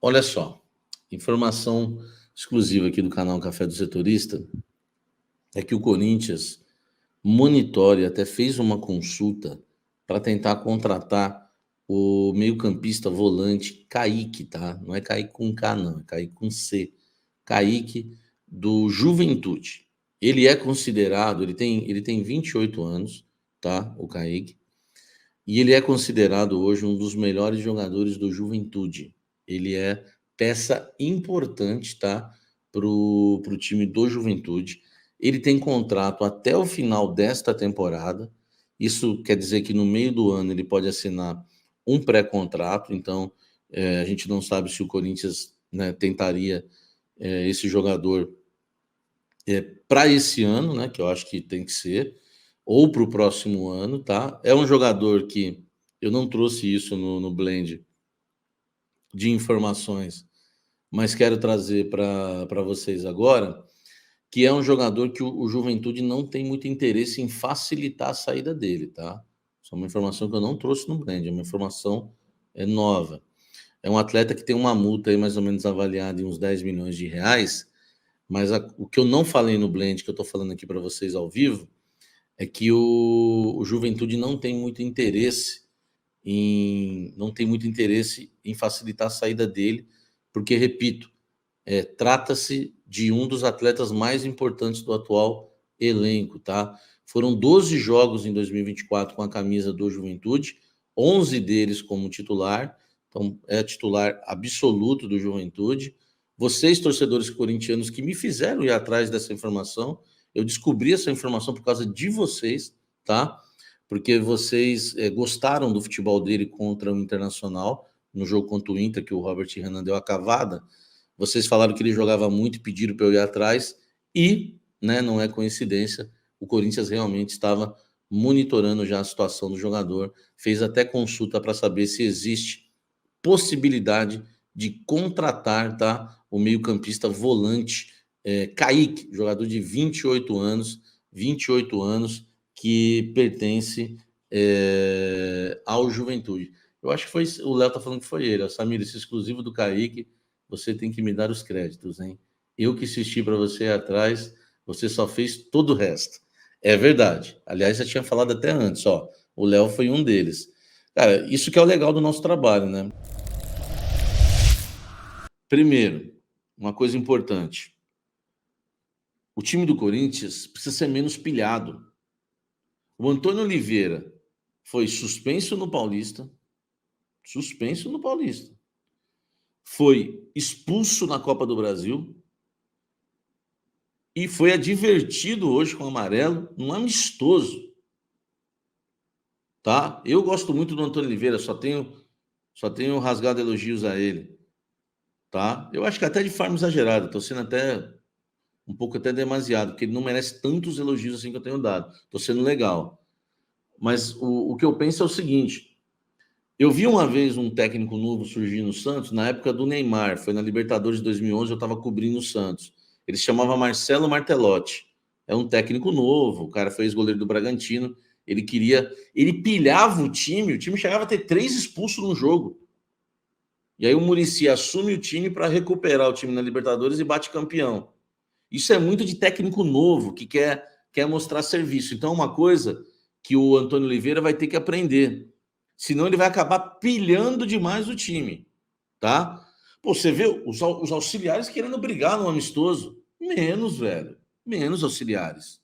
Olha só, informação exclusiva aqui do canal Café do Setorista é que o Corinthians monitore, até fez uma consulta para tentar contratar o meio-campista volante Kaique, tá? Não é Kaique com K, não, é Kaique com C. Kaique do Juventude. Ele é considerado, ele tem 28 anos, tá? O Kaique. E ele é considerado hoje um dos melhores jogadores do Juventude. Ele é peça importante, tá? Pro time do Juventude. Ele tem contrato até o final desta temporada. Isso quer dizer que no meio do ano ele pode assinar um pré-contrato. Então, a gente não sabe se o Corinthians, né, tentaria esse jogador para esse ano, né? Que eu acho que tem que ser, ou para o próximo ano, tá? É um jogador que eu não trouxe isso no blend de informações, mas quero trazer para vocês agora, que é um jogador que o Juventude não tem muito interesse em facilitar a saída dele, tá? Isso é uma informação que eu não trouxe no blend, é uma informação nova. É um atleta que tem uma multa aí mais ou menos avaliada em uns 10 milhões de reais, mas o que eu não falei no blend, que eu estou falando aqui para vocês ao vivo, é que o Juventude não tem muito interesse em facilitar a saída dele, porque, repito, trata-se de um dos atletas mais importantes do atual elenco, tá? Foram 12 jogos em 2024 com a camisa do Juventude, 11 deles como titular, então é titular absoluto do Juventude. Vocês, torcedores corintianos, que me fizeram ir atrás dessa informação, eu descobri essa informação por causa de vocês, tá? Porque vocês gostaram do futebol dele contra o Internacional, no jogo contra o Inter, que o Robert Renan deu a cavada. Vocês falaram que ele jogava muito e pediram para eu ir atrás, e, né, não é coincidência, o Corinthians realmente estava monitorando já a situação do jogador, fez até consulta para saber se existe possibilidade de contratar, tá, o meio-campista volante Kaique, jogador de 28 anos, que pertence ao Juventude. Eu acho que foi, o Léo tá falando que foi ele, Samir, esse exclusivo do Kaique, você tem que me dar os créditos, hein? Eu que insisti para você atrás, você só fez todo o resto. É verdade. Aliás, já tinha falado até antes, ó. O Léo foi um deles. Cara, isso que é o legal do nosso trabalho, né? Primeiro, uma coisa importante. O time do Corinthians precisa ser menos pilhado. O Antônio Oliveira foi suspenso no Paulista. Foi expulso na Copa do Brasil e foi advertido hoje com amarelo num amistoso. Tá? Eu gosto muito do Antônio Oliveira, só tenho rasgado elogios a ele. Tá? Eu acho que até de forma exagerada, estou sendo até um pouco até demasiado, porque ele não merece tantos elogios assim que eu tenho dado. Estou sendo legal. Mas o que eu penso é o seguinte: eu vi uma vez um técnico novo surgir no Santos, na época do Neymar, foi na Libertadores de 2011, eu estava cobrindo o Santos. Ele se chamava Marcelo Martelotti. É um técnico novo, o cara foi ex-goleiro do Bragantino. Ele pilhava o time chegava a ter 3 expulsos no jogo. E aí o Muricy assume o time para recuperar o time na Libertadores e bate campeão. Isso é muito de técnico novo, que quer mostrar serviço. Então, uma coisa que o Antônio Oliveira vai ter que aprender. Senão ele vai acabar pilhando demais o time, tá? Pô, você vê os auxiliares querendo brigar no amistoso. Menos, velho. Menos auxiliares.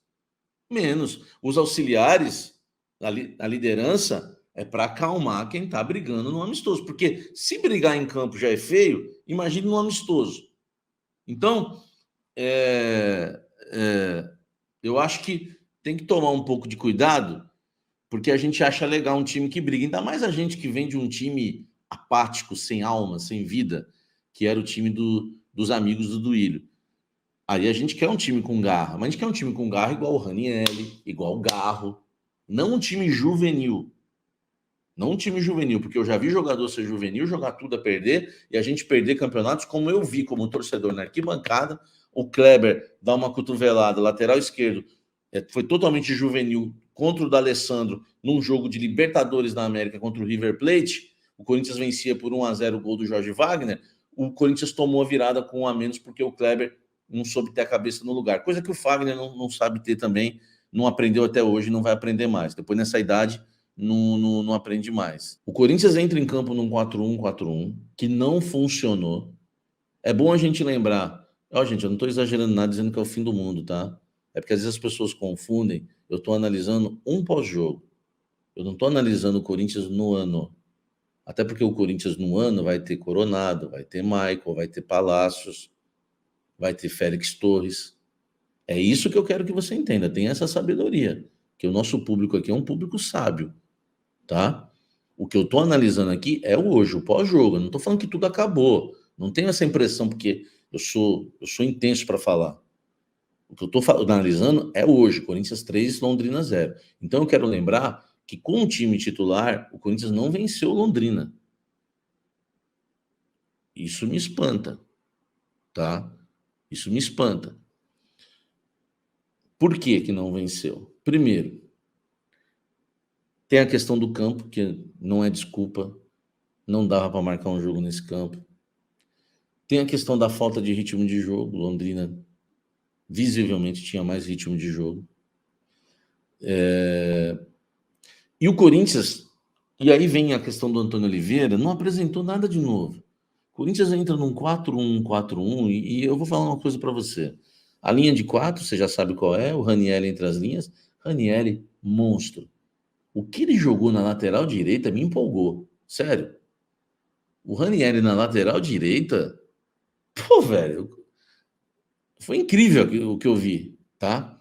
Menos. Os auxiliares, a liderança, é para acalmar quem tá brigando no amistoso. Porque se brigar em campo já é feio, imagine no amistoso. Então, eu acho que tem que tomar um pouco de cuidado, porque a gente acha legal um time que briga, ainda mais a gente que vem de um time apático, sem alma, sem vida, que era o time dos amigos do Duílio. Aí a gente quer um time com garra, mas a gente quer um time com garra igual o Ranieri, igual o Garro, não um time juvenil. Não um time juvenil, porque eu já vi jogador ser juvenil, jogar tudo a perder, e a gente perder campeonatos, como eu vi como torcedor na arquibancada, o Kleber dá uma cotovelada, lateral esquerdo, foi totalmente juvenil, contra o D'Alessandro, num jogo de Libertadores da América contra o River Plate, o Corinthians vencia por 1-0 o gol do Jorge Wagner, o Corinthians tomou a virada com um a menos porque o Kleber não soube ter a cabeça no lugar. Coisa que o Fagner não sabe ter também, não aprendeu até hoje, não vai aprender mais. Depois, nessa idade, não aprende mais. O Corinthians entra em campo num 4-1-4-1, que não funcionou. É bom a gente lembrar. Gente, eu não estou exagerando nada dizendo que é o fim do mundo, tá? É porque às vezes as pessoas confundem. Eu estou analisando um pós-jogo. Eu não estou analisando o Corinthians no ano. Até porque o Corinthians no ano vai ter Coronado, vai ter Michael, vai ter Palácios, vai ter Félix Torres. É isso que eu quero que você entenda. Tem essa sabedoria. Que o nosso público aqui é um público sábio, tá? O que eu estou analisando aqui é o hoje, o pós-jogo. Eu não estou falando que tudo acabou. Não tenho essa impressão porque eu sou intenso para falar. O que eu estou analisando é hoje, Corinthians 3, Londrina 0. Então eu quero lembrar que com o time titular, o Corinthians não venceu Londrina. Isso me espanta, tá? Isso me espanta. Por que que não venceu? Primeiro, tem a questão do campo, que não é desculpa, não dava para marcar um jogo nesse campo. Tem a questão da falta de ritmo de jogo, Londrina visivelmente tinha mais ritmo de jogo. E o Corinthians, e aí vem a questão do Antônio Oliveira, não apresentou nada de novo. O Corinthians entra num 4-1-4-1 e eu vou falar uma coisa para você. A linha de 4, você já sabe qual é, o Ranieri entre as linhas. Ranieri, monstro. O que ele jogou na lateral direita me empolgou. Sério. O Ranieri na lateral direita, pô, velho, foi incrível o que eu vi, tá?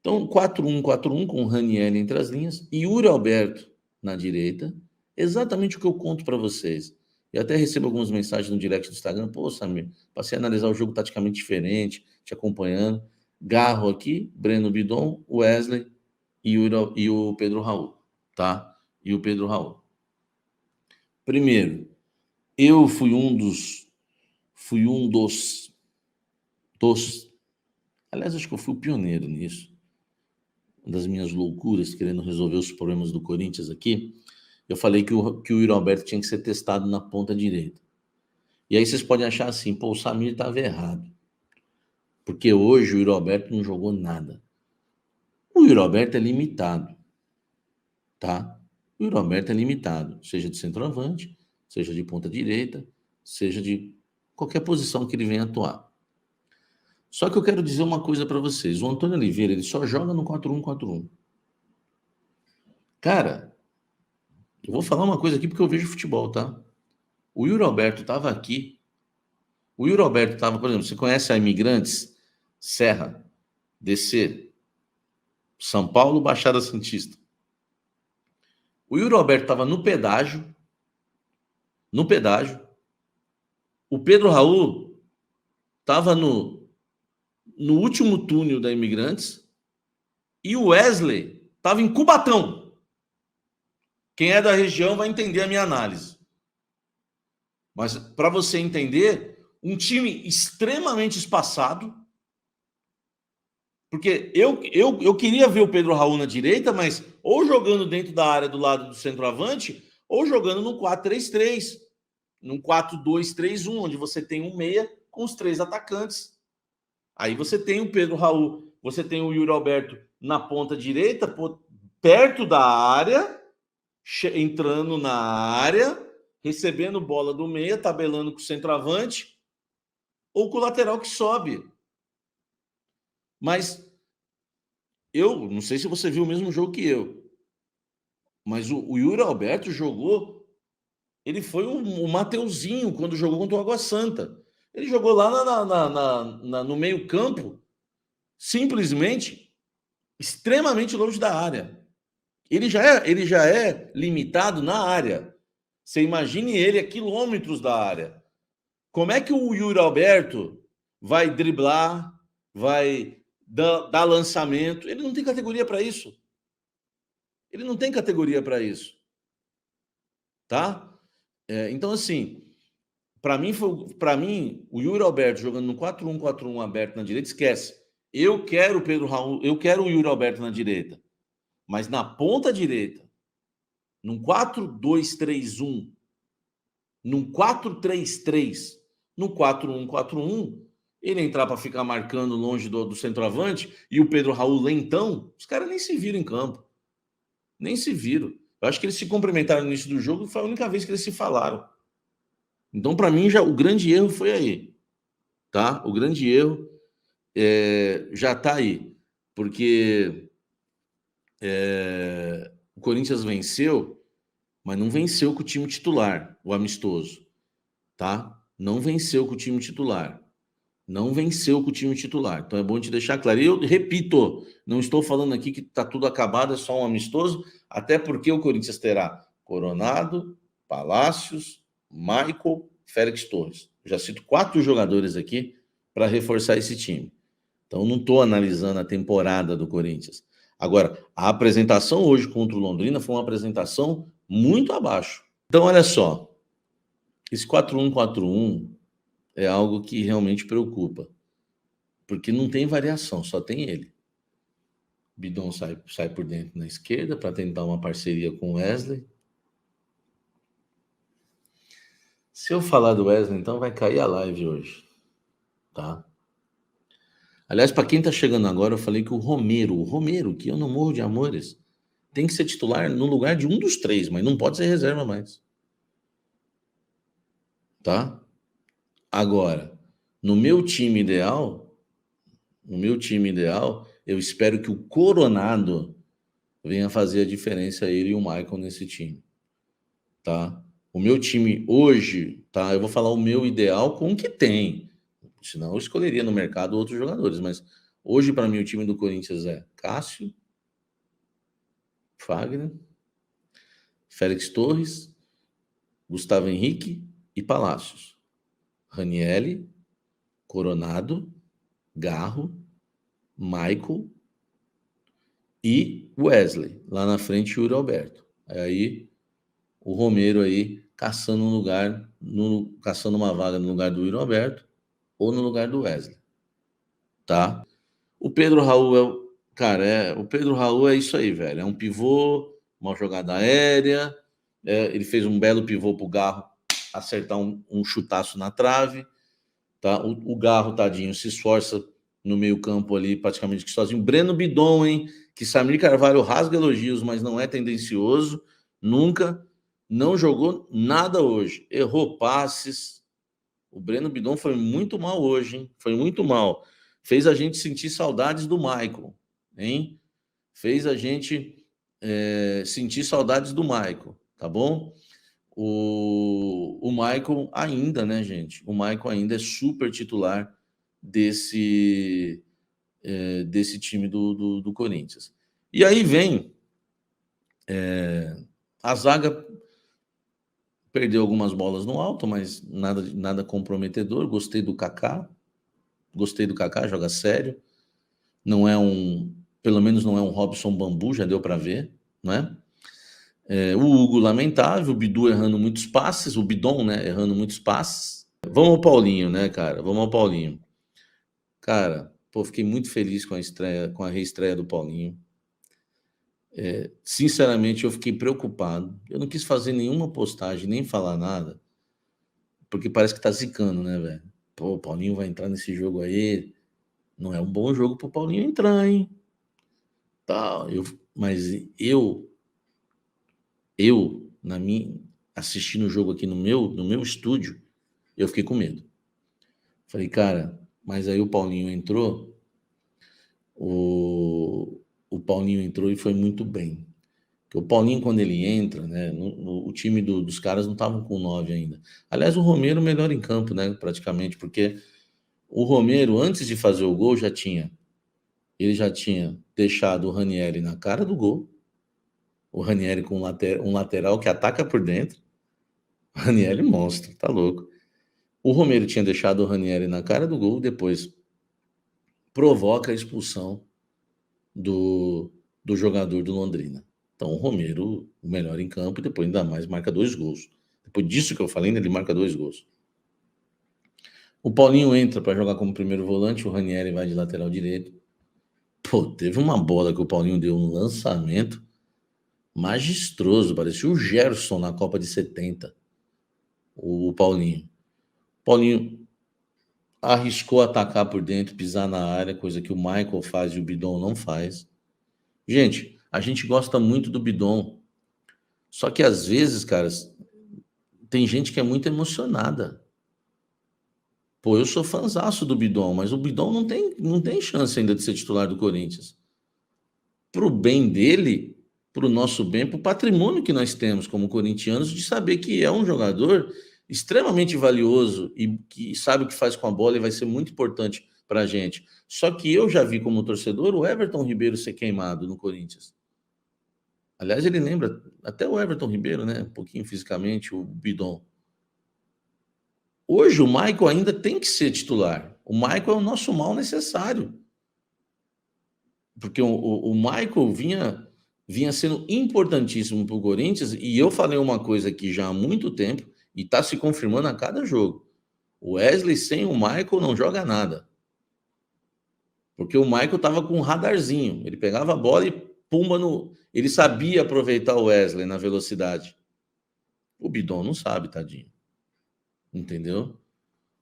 Então, 4-1-4-1 com o Ranieri entre as linhas e Yuri Alberto na direita. Exatamente o que eu conto para vocês. E até recebo algumas mensagens no direct do Instagram. Pô, Samir, passei a analisar o jogo taticamente diferente, te acompanhando. Garro aqui, Breno Bidon, Wesley e o Pedro Raul, tá? E o Pedro Raul. Primeiro, eu fui um dos, aliás, acho que eu fui o pioneiro nisso. Uma das minhas loucuras, querendo resolver os problemas do Corinthians aqui, eu falei que o Yuri Alberto tinha que ser testado na ponta direita. E aí vocês podem achar assim, pô, o Samir estava errado. Porque hoje o Yuri Alberto não jogou nada. O Yuri Alberto é limitado, tá? O Yuri Alberto é limitado, seja de centroavante, seja de ponta direita, seja de qualquer posição que ele venha atuar. Só que eu quero dizer uma coisa para vocês. O Antônio Oliveira, ele só joga no 4-1-4-1. Cara, eu vou falar uma coisa aqui porque eu vejo futebol, tá? O Yuri Alberto estava aqui. O Yuri Alberto estava, por exemplo, você conhece a Imigrantes? Serra, DC, São Paulo, Baixada Santista. O Yuri Alberto estava no pedágio. No pedágio. O Pedro Raul estava no último túnel da Imigrantes. E o Wesley estava em Cubatão. Quem é da região vai entender a minha análise. Mas para você entender, um time extremamente espaçado, porque eu queria ver o Pedro Raul na direita, mas ou jogando dentro da área do lado do centroavante, ou jogando no 4-3-3, num 4-2-3-1, onde você tem um meia com os 3 atacantes. Aí você tem o Pedro Raul, você tem o Yuri Alberto na ponta direita, perto da área, entrando na área, recebendo bola do meia, tabelando com o centroavante, ou com o lateral que sobe. Mas eu não sei se você viu o mesmo jogo que eu, mas o Yuri Alberto jogou, ele foi o Mateuzinho quando jogou contra o Água Santa. Ele jogou lá no meio campo, simplesmente extremamente longe da área. Ele já é limitado na área. Você imagine ele a quilômetros da área. Como é que o Yuri Alberto vai driblar, vai dar lançamento? Ele não tem categoria para isso. Ele não tem categoria para isso. Tá? Então, assim, para mim, o Yuri Alberto jogando no 4-1-4-1 aberto na direita, esquece. Eu quero o Pedro Raul, eu quero o Yuri Alberto na direita. Mas na ponta direita, num 4-2-3-1, num 4-3-3, no 4-1-4-1, ele entrar para ficar marcando longe do centroavante e o Pedro Raul lentão, os caras nem se viram em campo. Nem se viram. Eu acho que eles se cumprimentaram no início do jogo e foi a única vez que eles se falaram. Então, para mim, já o grande erro foi aí. Tá? O grande erro já está aí. Porque o Corinthians venceu, mas não venceu com o time titular, o amistoso. Tá? Não venceu com o time titular. Não venceu com o time titular. Então é bom te deixar claro. E eu repito, não estou falando aqui que está tudo acabado, é só um amistoso, até porque o Corinthians terá Coronado, Palácios, Michael, Félix Torres. Já cito 4 jogadores aqui para reforçar esse time. Então não estou analisando a temporada do Corinthians. Agora, a apresentação hoje contra o Londrina foi uma apresentação muito abaixo. Então, olha só, esse 4-1-4-1 é algo que realmente preocupa, porque não tem variação, só tem ele. Bidon sai por dentro na esquerda para tentar uma parceria com o Wesley. Se eu falar do Wesley, então vai cair a live hoje, tá? Aliás, para quem tá chegando agora, eu falei que o Romero, que eu não morro de amores, tem que ser titular no lugar de um dos 3, mas não pode ser reserva mais. Tá? Agora, no meu time ideal, eu espero que o Coronado venha fazer a diferença, ele e o Michael nesse time, tá? O meu time hoje, tá? Eu vou falar o meu ideal com o que tem, senão eu escolheria no mercado outros jogadores, mas hoje para mim o time do Corinthians é Cássio, Fagner, Félix Torres, Gustavo Henrique e Palácios, Ranielli, Coronado, Garro, Michael e Wesley. Lá na frente, Yuri Alberto. Aí o Romero aí caçando um lugar, caçando uma vaga no lugar do Yuri Alberto ou no lugar do Wesley. Tá? O Pedro Raul o Pedro Raul é isso aí, velho. É um pivô, uma jogada aérea. Ele fez um belo pivô pro Garro acertar um chutaço na trave. Tá? O Garro, tadinho, se esforça no meio-campo ali, praticamente que sozinho. Breno Bidon, hein? Que Samir Carvalho rasga elogios, mas não é tendencioso. Nunca. Não jogou nada hoje. Errou passes. O Breno Bidon foi muito mal hoje, hein? Foi muito mal. Fez a gente sentir saudades do Michael, hein? Fez a gente sentir saudades do Michael, tá bom? O Michael ainda, né, gente? O Michael ainda é super titular desse time do Corinthians. E aí vem a zaga perdeu algumas bolas no alto, mas nada comprometedor. Gostei do Kaká, joga sério. Não é pelo menos não é um Robson Bambu, já deu para ver, né? O Hugo lamentável, o Bidu errando muitos passes, o Bidon, né, errando muitos passes. Vamos ao Paulinho, né, cara? Vamos ao Paulinho. Cara, pô, fiquei muito feliz com a reestreia do Paulinho. Sinceramente, eu fiquei preocupado. Eu não quis fazer nenhuma postagem, nem falar nada, porque parece que tá zicando, né, velho? Pô, o Paulinho vai entrar nesse jogo aí. Não é um bom jogo pro Paulinho entrar, hein? Tá, mas assistindo o jogo aqui no meu estúdio, eu fiquei com medo. Falei, cara, mas aí o Paulinho entrou, o Paulinho entrou e foi muito bem. Porque o Paulinho, quando ele entra, né, o time dos caras não estavam com 9 ainda. Aliás, o Romero melhor em campo, né, praticamente, porque o Romero, antes de fazer o gol, ele já tinha deixado o Ranieri na cara do gol, o Ranieri com um lateral que ataca por dentro. O Ranieri monstro, tá louco. O Romero tinha deixado o Ranieri na cara do gol, depois provoca a expulsão do jogador do Londrina. Então o Romero, o melhor em campo, e depois ainda mais marca 2 gols. Depois disso que eu falei, ele marca 2 gols. O Paulinho entra para jogar como primeiro volante, o Ranieri vai de lateral direito. Pô, teve uma bola que o Paulinho deu um lançamento magistroso, parecia o Gerson na Copa de 70. O Paulinho. Paulinho arriscou atacar por dentro, pisar na área, coisa que o Michael faz e o Bidon não faz. Gente, a gente gosta muito do Bidon, só que às vezes, cara, tem gente que é muito emocionada. Pô, eu sou fãzaço do Bidon, mas o Bidon não tem chance ainda de ser titular do Corinthians. Pro bem dele, pro nosso bem, pro patrimônio que nós temos como corintianos, de saber que é um jogador extremamente valioso e que sabe o que faz com a bola e vai ser muito importante para a gente. Só que eu já vi como torcedor o Everton Ribeiro ser queimado no Corinthians. Aliás, ele lembra até o Everton Ribeiro, né? Um pouquinho fisicamente, o Bidon. Hoje o Michael ainda tem que ser titular. O Michael é o nosso mal necessário. Porque o Michael vinha sendo importantíssimo para o Corinthians, e eu falei uma coisa aqui já há muito tempo, e está se confirmando a cada jogo. O Wesley sem o Michael não joga nada. Porque o Michael estava com um radarzinho. Ele pegava a bola e pumba no. Ele sabia aproveitar o Wesley na velocidade. O Bidon não sabe, tadinho. Entendeu?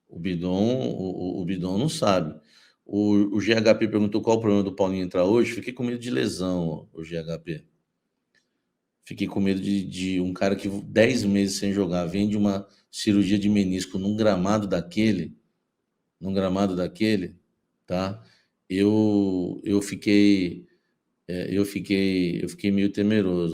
O Bidon não sabe. O GHP perguntou qual o problema do Paulinho entrar hoje. Fiquei com medo de lesão, o GHP. Fiquei com medo de um cara que 10 meses sem jogar, vem de uma cirurgia de menisco num gramado daquele, tá? Eu fiquei meio temeroso.